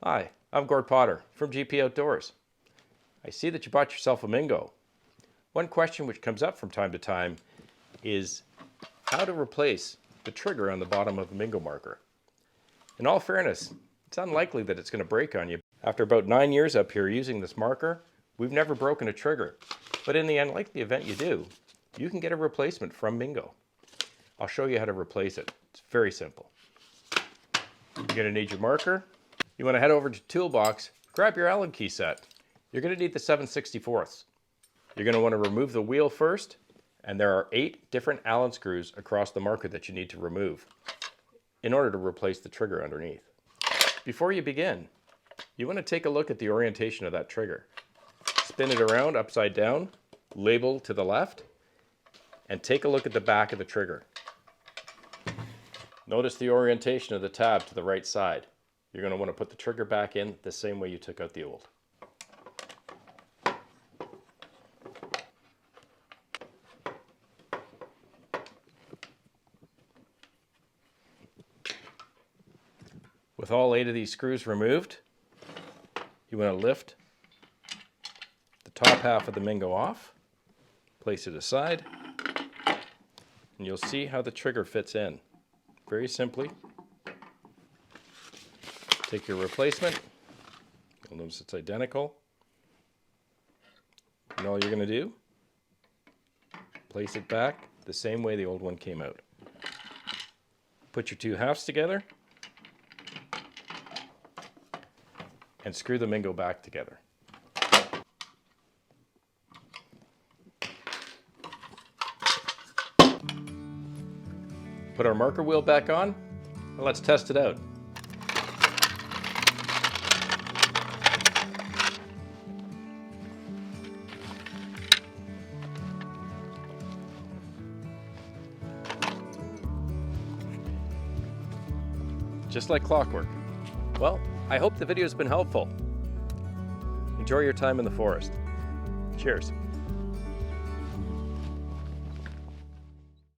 Hi, I'm Gord Potter from GP Outdoors. I see that you bought yourself a Mingo. One question which comes up from time to time is how to replace the trigger on the bottom of a Mingo marker. In all fairness, it's unlikely that it's going to break on you. After about 9 years up here using this marker, we've never broken a trigger. But in the unlikely event you do, you can get a replacement from Mingo. I'll show you how to replace it. It's very simple. You're going to need your marker. You want to head over to Toolbox, grab your Allen key set. You're going to need the 7/64. You're going to want to remove the wheel first, and there are 8 different Allen screws across the marker that you need to remove in order to replace the trigger underneath. Before you begin, you want to take a look at the orientation of that trigger. Spin it around upside down, label to the left, and take a look at the back of the trigger. Notice the orientation of the tab to the right side. You're going to want to put the trigger back in the same way you took out the old. With all 8 of these screws removed, you want to lift the top half of the Mingo off, place it aside, and you'll see how the trigger fits in. Very simply, take your replacement, you'll notice it's identical, and all you're going to do, place it back the same way the old one came out. Put your 2 halves together, and screw the Mingo back together. Put our marker wheel back on, and let's test it out. Just like clockwork. Well, I hope the video has been helpful. Enjoy your time in the forest. Cheers.